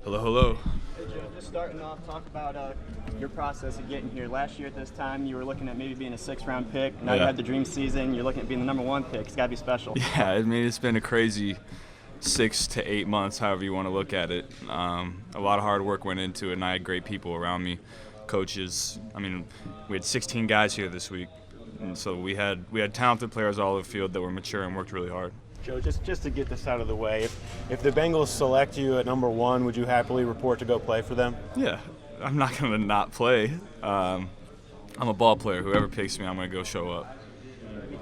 Hello, hello. Hey Joe, just starting off, talk about your process of getting here. Last year at this time, you were looking at maybe being a 6th-round pick. Now you had the dream season. You're looking at being the number 1 pick. It's got to be special. Yeah, I mean, it's been a crazy 6 to 8 months, however you want to look at it. A lot of hard work went into it, and I had great people around me, coaches. I mean, we had 16 guys here this week, and so we had talented players all over the field that were mature and worked really hard. Joe, just to get this out of the way, if the Bengals select you at number 1, would you happily report to go play for them? Yeah, I'm not going to not play. I'm a ball player. Whoever picks me, I'm going to go show up.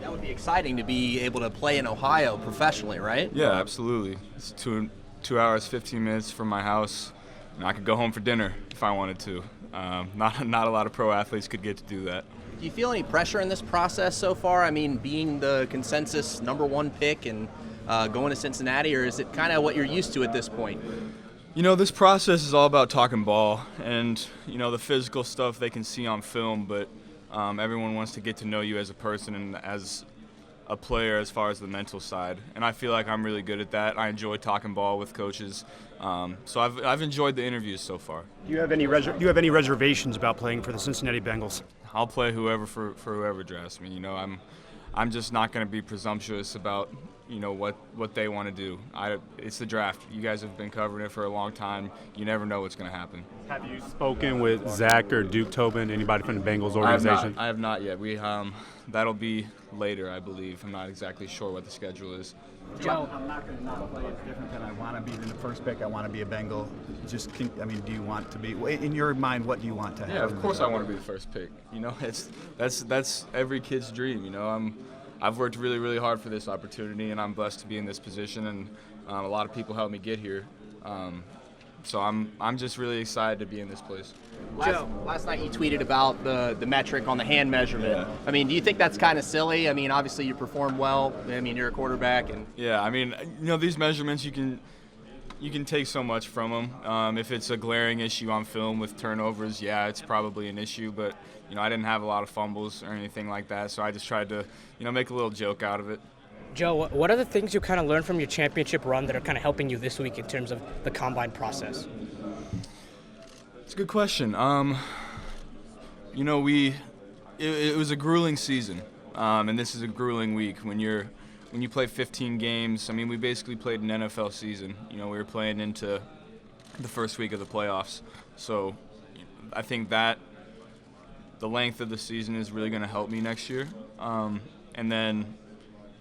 That would be exciting to be able to play in Ohio professionally, right? Yeah, absolutely. It's 2 hours, 15 minutes from my house. And I could go home for dinner if I wanted to. Not a lot of pro athletes could get to do that. Do you feel any pressure in this process so far? I mean, being the consensus number 1 pick and going to Cincinnati, or is it kind of what you're used to at this point? You know, this process is all about talking ball, and, you know, the physical stuff they can see on film, but everyone wants to get to know you as a person and as a player as far as the mental side. And I feel like I'm really good at that. I enjoy talking ball with coaches. So I've enjoyed the interviews so far. Do you have any reservations about playing for the Cincinnati Bengals? I'll play whoever for whoever drafts me. You know, I'm just not going to be presumptuous about, you know, what they want to do. It's the draft. You guys have been covering it for a long time. You never know what's going to happen. Have you spoken with Zach or Duke Tobin, anybody from the Bengals organization? I have not yet. That'll be later, I believe. I'm not exactly sure what the schedule is. Joe, I'm not going to not play. It's different than I want to be the first pick. I want to be a Bengal. Do you want to be? In your mind, what do you want to have? Yeah, of course I want to be the first pick. You know, that's every kid's dream. You know, I've worked really, really hard for this opportunity, and I'm blessed to be in this position. And a lot of people helped me get here. So I'm just really excited to be in this place. Last night you tweeted about the metric on the hand measurement. Yeah. I mean, do you think that's kind of silly? I mean, obviously you performed well. I mean, you're a quarterback. Yeah, I mean, you know, these measurements, you can take so much from them. If it's a glaring issue on film with turnovers, yeah, it's probably an issue. But, you know, I didn't have a lot of fumbles or anything like that, so I just tried to, you know, make a little joke out of it. Joe, what are the things you kind of learned from your championship run that are kind of helping you this week in terms of the combine process? It's a good question. You know, it was a grueling season, and this is a grueling week. When you play 15 games, I mean, we basically played an NFL season. You know, we were playing into the first week of the playoffs. So I think that the length of the season is really going to help me next year. And then,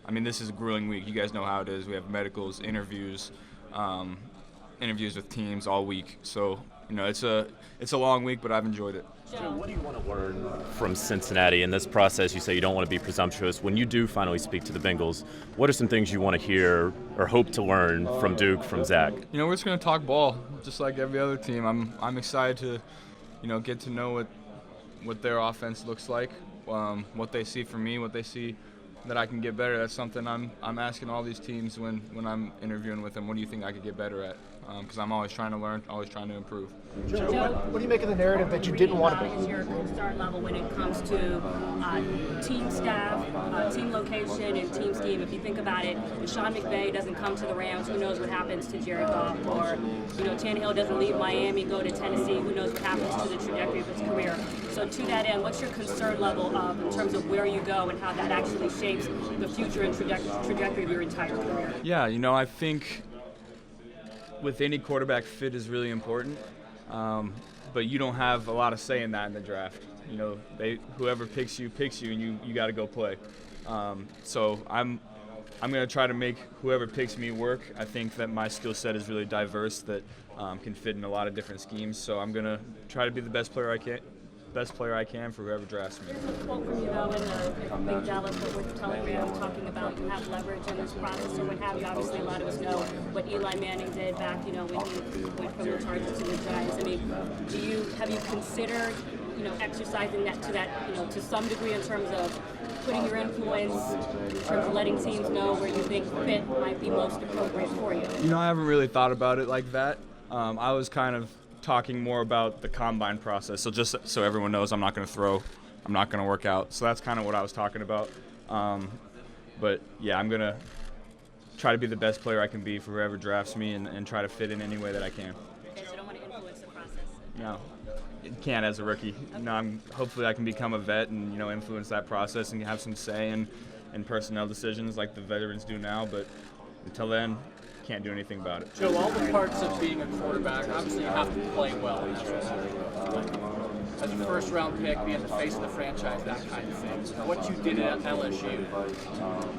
I mean, this is a grueling week. You guys know how it is. We have medicals, interviews with teams all week. So, you know, it's a long week, but I've enjoyed it. Joe, what do you want to learn from Cincinnati in this process? You say you don't want to be presumptuous. When you do finally speak to the Bengals, what are some things you want to hear or hope to learn from Duke, from Zach? You know, we're just going to talk ball, just like every other team. I'm excited to, you know, get to know what their offense looks like, what they see from me, what they see that I can get better. That's something I'm asking all these teams when I'm interviewing with them. What do you think I could get better at? Because I'm always trying to learn, always trying to improve. Joe, what do you make of the narrative that you didn't want to be? Is your concern level when it comes to team staff, team location, and team scheme? If you think about it, if Sean McVay doesn't come to the Rams, who knows what happens to Jared Goff? Or, you know, Tannehill doesn't leave Miami, go to Tennessee, who knows what happens to the trajectory of his career? So to that end, what's your concern level in terms of where you go and how that actually shapes the future and trajectory of your entire career? Yeah, you know, I think with any quarterback, fit is really important, but you don't have a lot of say in that in the draft. You know, whoever picks you, and you got to go play. So I'm going to try to make whoever picks me work. I think that my skill set is really diverse, that can fit in a lot of different schemes. So I'm going to try to be the best player I can for whoever drafts me. There's a quote from you, though, in the Big Dallas Fort Worth Telegram talking about you have leverage in this process or what have you. Obviously, a lot of us know what Eli Manning did back, you know, when he went from the Chargers to the Giants. I mean, have you considered, you know, exercising that, you know, to some degree in terms of putting your influence, in terms of letting teams know where you think fit might be most appropriate for you? You know, I haven't really thought about it like that. I was kind of talking more about the combine process. So just so everyone knows, I'm not going to throw, I'm not going to work out. So that's kind of what I was talking about. But yeah, I'm going to try to be the best player I can be for whoever drafts me and try to fit in any way that I can. Okay, so don't want to influence the process. No, it can't as a rookie. Hopefully I can become a vet and influence that process and have some say in personnel decisions like the veterans do now. But until then, can't do anything about it. Joe, all the parts of being a quarterback, obviously you have to play well. As a first-round pick, being the face of the franchise, that kind of thing. What you did at LSU,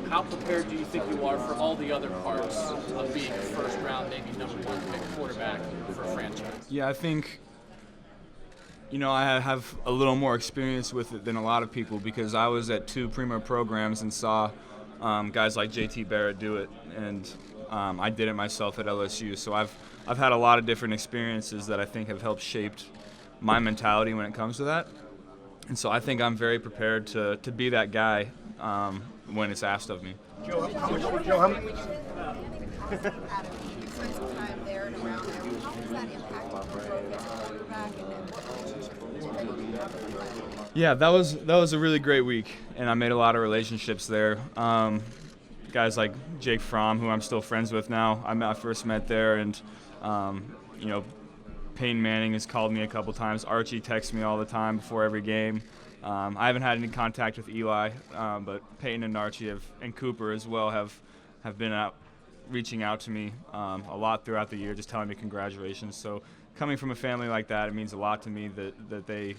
how prepared do you think you are for all the other parts of being a first-round, maybe number 1 pick quarterback for a franchise? Yeah, I think, I have a little more experience with it than a lot of people because I was at 2 premier programs and saw guys like JT Barrett do it, and I did it myself at LSU. So I've had a lot of different experiences that I think have helped shaped my mentality when it comes to that. And so I think I'm very prepared to be that guy when it's asked of me. Joe, how much time there and around there, how does that impact the growth as a quarterback and what relationships? Yeah, that was a really great week, and I made a lot of relationships there. Guys like Jake Fromm, who I'm still friends with now, I first met there, and Peyton Manning has called me a couple times. Archie texts me all the time before every game. I haven't had any contact with Eli, but Peyton and Archie and Cooper as well have been reaching out to me a lot throughout the year, just telling me congratulations. So coming from a family like that, it means a lot to me that they,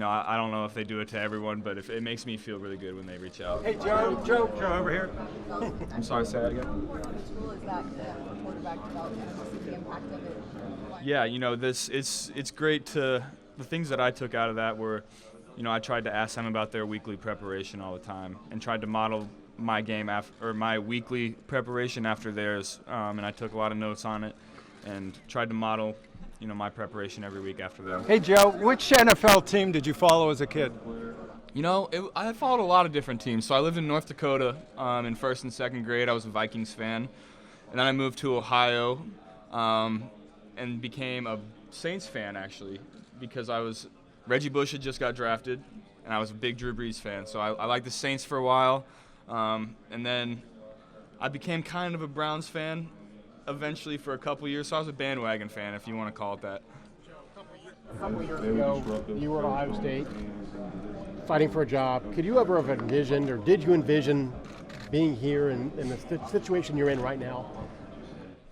I don't know if they do it to everyone, but it makes me feel really good when they reach out. Hey, Joe, over here. I'm sorry, say that again. Which tool is that for quarterback development and what's the impact of it? Yeah, it's great to the things that I took out of that were, I tried to ask them about their weekly preparation all the time and tried to model my game my weekly preparation after theirs, and I took a lot of notes on it and tried to model, my preparation every week after them. Hey Joe, which NFL team did you follow as a kid? I followed a lot of different teams. So I lived in North Dakota in 1st and 2nd grade. I was a Vikings fan, and then I moved to Ohio. And became a Saints fan, actually, because Reggie Bush had just got drafted, and I was a big Drew Brees fan. So I liked the Saints for a while, and then I became kind of a Browns fan eventually for a couple years. So I was a bandwagon fan, if you want to call it that. A couple years ago, you were at Ohio State fighting for a job. Could you ever have envisioned, or did you envision being here in the situation you're in right now?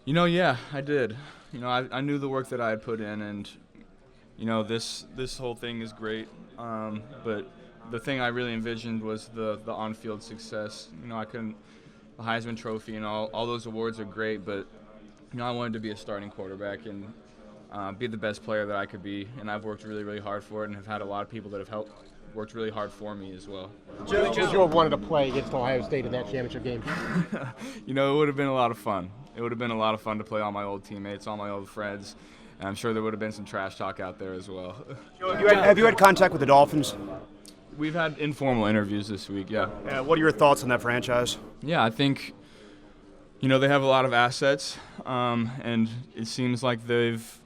Yeah, I did. I knew the work that I had put in, and this whole thing is great. But the thing I really envisioned was the on-field success. The Heisman Trophy and all those awards are great, but I wanted to be a starting quarterback and be the best player that I could be. And I've worked really, really hard for it, and have had a lot of people that have worked really hard for me as well. Would you have wanted to play against Ohio State in that championship game? It would have been a lot of fun. It would have been a lot of fun to play all my old teammates, all my old friends, and I'm sure there would have been some trash talk out there as well. Have you had contact with the Dolphins? We've had informal interviews this week, yeah. What are your thoughts on that franchise? Yeah, I think, they have a lot of assets, and it seems like they've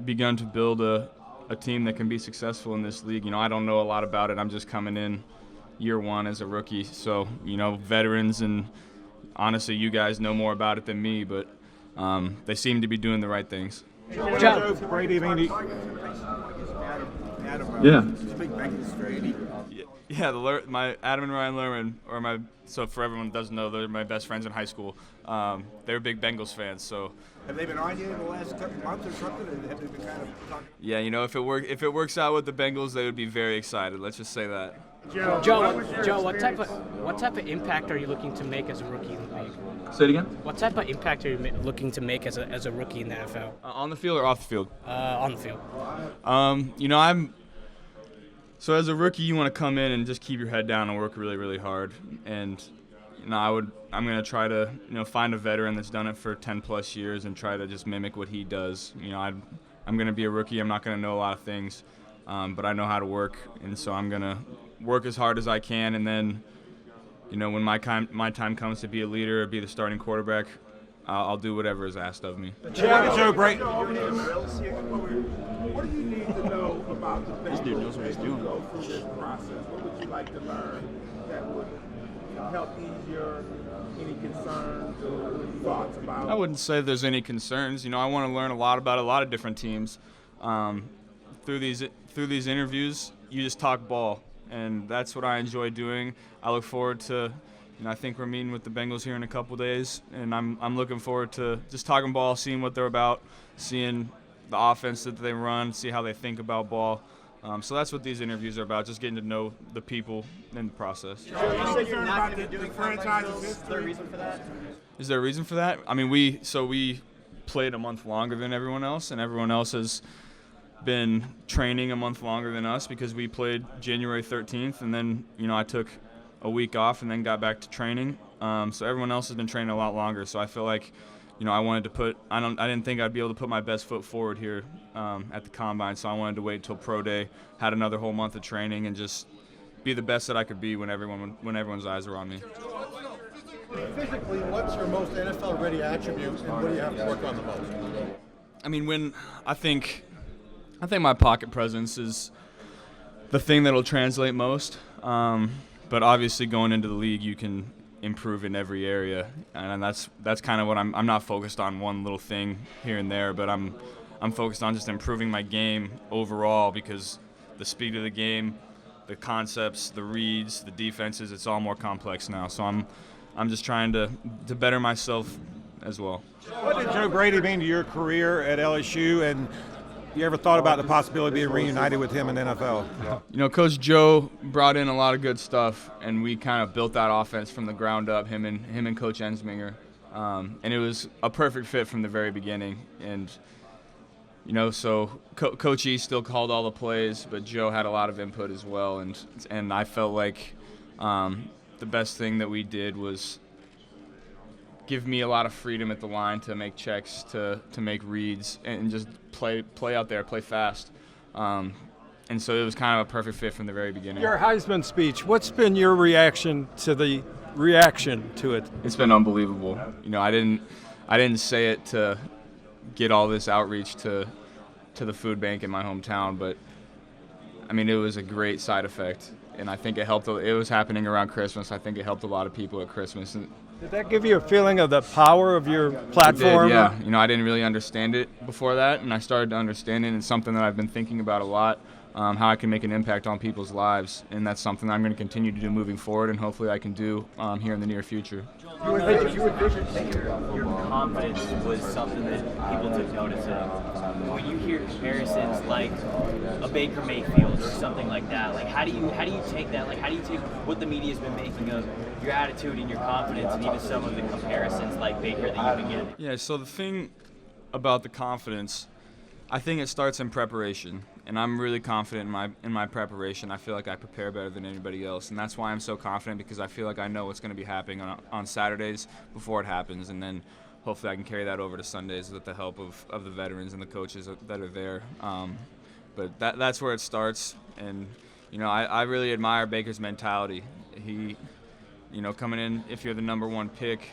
begun to build a team that can be successful in this league. I don't know a lot about it. I'm just coming in year one as a rookie, so, veterans and honestly, you guys know more about it than me, but they seem to be doing the right things. Joe, great evening. Yeah, my Adam and Ryan Lerman, so for everyone that doesn't know, they're my best friends in high school. They're big Bengals fans, so. Have they been on you in the last couple months or something? Or have they been kind of talking? Yeah, if it works out with the Bengals, they would be very excited. Let's just say that. Joe, what type of impact are you looking to make as a rookie in the league? Say it again. What type of impact are you looking to make as a rookie in the NFL? On the field or off the field? On the field. So as a rookie, you want to come in and just keep your head down and work really, really hard. And I'm going to try to find a veteran that's done it for 10 plus years and try to just mimic what he does. I'm going to be a rookie. I'm not going to know a lot of things, but I know how to work, and so I'm going to work as hard as I can. And then, when my time comes to be a leader or be the starting quarterback, I'll do whatever is asked of me. Joe, great. What do you need to know about the Bengals? This dude knows what he's doing. Through this process, what would you like to learn that would help ease your any concerns or thoughts about? I wouldn't say there's any concerns. I want to learn a lot about a lot of different teams. Through these interviews, you just talk ball, and that's what I enjoy doing. I look forward to. I think we're meeting with the Bengals here in a couple days, and I'm looking forward to just talking ball, seeing what they're about, seeing the offense that they run, see how they think about ball. So that's what these interviews are about, just getting to know the people in the process. You said you're not going to be doing franchises. Is there a reason for that? Is there a reason for that? I mean, we played a month longer than everyone else, and everyone else has been training a month longer than us because we played January 13th, and then I took a week off and then got back to training. So everyone else has been training a lot longer. So I feel like, I wanted to put. I didn't think I'd be able to put my best foot forward here at the combine. So I wanted to wait until pro day, had another whole month of training, and just be the best that I could be when everyone's eyes are on me. Physically, what's your most NFL-ready attribute, and what do you have to work on the most? I mean, I think my pocket presence is the thing that'll translate most. But obviously, going into the league, you can improve in every area, and that's kind of what I'm not focused on one little thing here and there, but I'm focused on just improving my game overall because the speed of the game, the concepts, the reads, the defenses, it's all more complex now. So I'm just trying to better myself as well. What did Joe Brady mean to your career at LSU, and you ever thought about the possibility of being reunited with him in the NFL? Coach Joe brought in a lot of good stuff, and we kind of built that offense from the ground up, him and Coach Ensminger. And it was a perfect fit from the very beginning. And, so Coach E still called all the plays, but Joe had a lot of input as well. And I felt like the best thing that we did was give me a lot of freedom at the line to make checks, to make reads, and just play out there, play fast. And so it was kind of a perfect fit from the very beginning. Your Heisman speech, what's been your reaction to it? It's been unbelievable. I didn't say it to get all this outreach to the food bank in my hometown, but I mean, it was a great side effect, and I think it helped. It was happening around Christmas. I think it helped a lot of people at Christmas. Did that give you a feeling of the power of your platform? It did, yeah. I didn't really understand it before that, and I started to understand it, and it's something that I've been thinking about a lot, how I can make an impact on people's lives, and that's something I'm going to continue to do moving forward, and hopefully I can do here in the near future. You would think your confidence was something that people took notice of. When you hear comparisons like a Baker Mayfield or something like that, like how do you take that? Like how do you take what the media's been making of your attitude and your confidence, and even some of the comparisons like Baker that you've been getting? Yeah. So the thing about the confidence, I think it starts in preparation, and I'm really confident in my preparation. I feel like I prepare better than anybody else, and that's why I'm so confident, because I feel like I know what's going to be happening on Saturdays before it happens, and then hopefully I can carry that over to Sundays with the help of the veterans and the coaches that are there. But that's where it starts, and I really admire Baker's mentality. He, coming in, if you're the number one pick,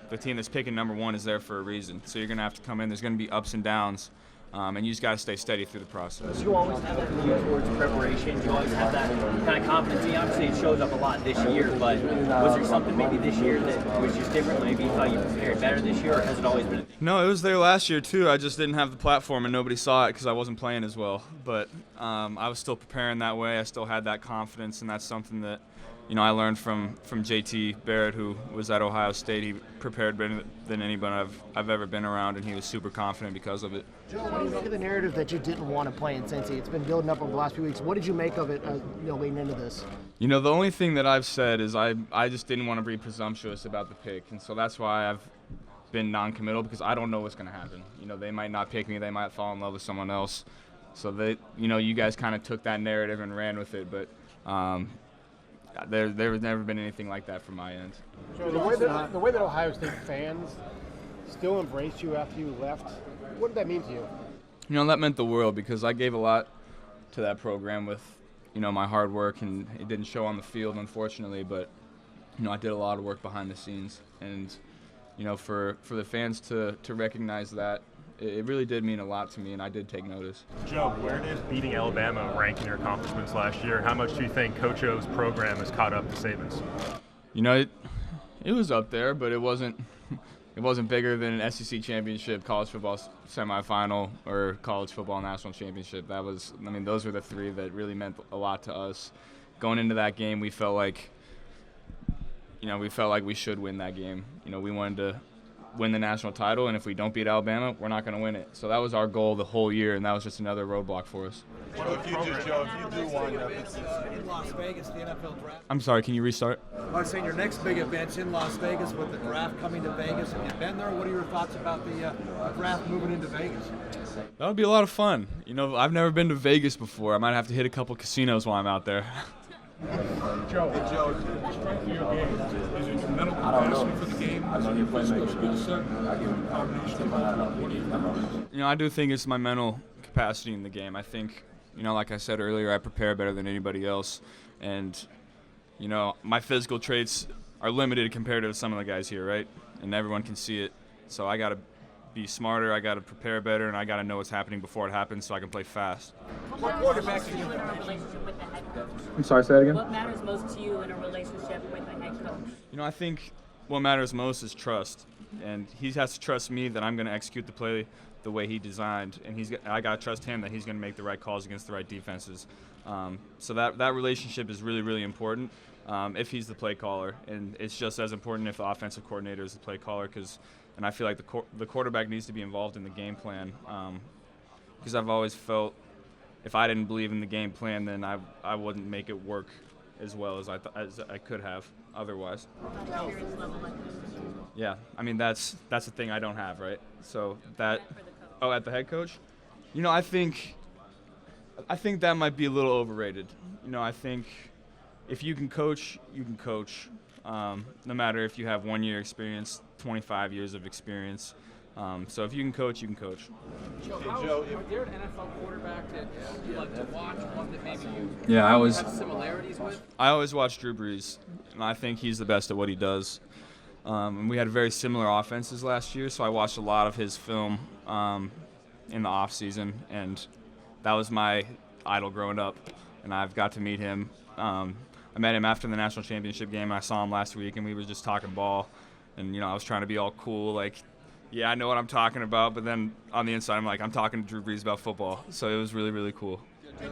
the team that's picking number one is there for a reason. So you're going to have to come in. There's going to be ups and downs. And you just got to stay steady through the process. You always have that view towards preparation. You always have that kind of confidence. Obviously, it shows up a lot this year, but was there something maybe this year that was just different? Maybe you thought you prepared better this year, or has it always been? No, it was there last year, too. I just didn't have the platform, and nobody saw it because I wasn't playing as well. But I was still preparing that way. I still had that confidence, and that's something that I learned from JT Barrett, who was at Ohio State. He prepared better than anybody I've ever been around, and he was super confident because of it. Joe, what do you make of the narrative that you didn't want to play in Cincy? It's been building up over the last few weeks. What did you make of it leading into this? The only thing that I've said is I just didn't want to be presumptuous about the pick, and so that's why I've been non-committal, because I don't know what's going to happen. They might not pick me. They might fall in love with someone else. So you guys kind of took that narrative and ran with it, but There's never been anything like that from my end. So the way that Ohio State fans still embraced you after you left, what did that mean to you? That meant the world, because I gave a lot to that program with, my hard work, and it didn't show on the field, unfortunately, but, I did a lot of work behind the scenes. And, for the fans to recognize that, it really did mean a lot to me, and I did take notice. Joe, where does beating Alabama rank in your accomplishments last year? How much do you think Coach O's program has caught up to Saban's? You know, it was up there, but it wasn't bigger than an SEC championship, college football semifinal, or college football national championship. Those were the three that really meant a lot to us. Going into that game, we felt like we should win that game. We wanted to win the national title, and if we don't beat Alabama, we're not going to win it. So that was our goal the whole year, and that was just another roadblock for us. If you do wind up in Las Vegas, the NFL draft. I'm sorry, can you restart? I was saying your next big event's in Las Vegas with the draft coming to Vegas. Have you been there? What are your thoughts about the draft moving into Vegas? That would be a lot of fun. I've never been to Vegas before. I might have to hit a couple casinos while I'm out there. Joe, the strength of your game, is it your mental capacity for the game? Is it your physical skill set? I do think it's my mental capacity in the game. I think, like I said earlier, I prepare better than anybody else. And, my physical traits are limited compared to some of the guys here, right? And everyone can see it. So I got to be smarter, I got to prepare better, and I got to know what's happening before it happens so I can play fast. What matters most to you in a relationship with the head coach? I'm sorry, say that again? What matters most to you in a relationship with the head coach? I think what matters most is trust. And he has to trust me that I'm going to execute the play the way he designed. And I got to trust him that he's going to make the right calls against the right defenses. So that relationship is really, really important if he's the play caller. And it's just as important if the offensive coordinator is the play caller, and I feel like the quarterback needs to be involved in the game plan, because I've always felt if I didn't believe in the game plan, then I wouldn't make it work as well as I could have otherwise. Yeah, that's the thing I don't have, right? So at the head coach, I think that might be a little overrated. I think if you can coach, you can coach. No matter if you have 1 year experience, 25 years of experience. So if you can coach, you can coach. Joe, are there an NFL quarterback that you like to watch, one that maybe you have similarities with? I always watch Drew Brees, and I think he's the best at what he does. And we had very similar offenses last year, so I watched a lot of his film in the off season, and that was my idol growing up. And I've got to meet him. I met him after the national championship game, and I saw him last week, and we were just talking ball. And, I was trying to be all cool, like, yeah, I know what I'm talking about, but then on the inside, I'm talking to Drew Brees about football. So it was really, really cool. In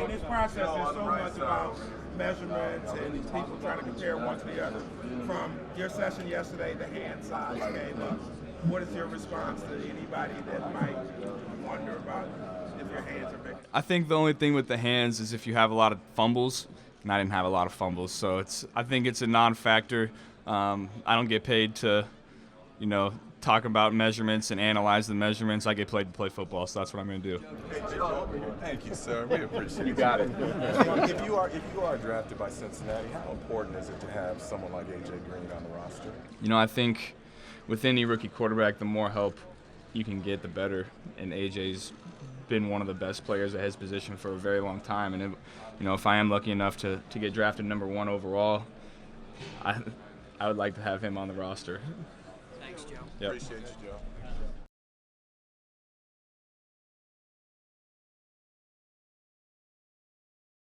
this process, there's so much about measurements and people trying to compare one to the other. From your session yesterday, the hand size came up. What is your response to anybody that might wonder about if your hands are big? I think the only thing with the hands is if you have a lot of fumbles, and I didn't have a lot of fumbles, so I think it's a non-factor. I don't get paid to, talk about measurements and analyze the measurements. I get paid to play football, so that's what I'm going to do. Hey, Joe, thank you, sir. We appreciate it. You got it. If you are drafted by Cincinnati, how important is it to have someone like A.J. Green on the roster? I think with any rookie quarterback, the more help you can get, the better. And A.J.'s been one of the best players at his position for a very long time. And if I am lucky enough to get drafted #1 overall, I would like to have him on the roster. Thanks, Joe. Yep. Appreciate you, Joe.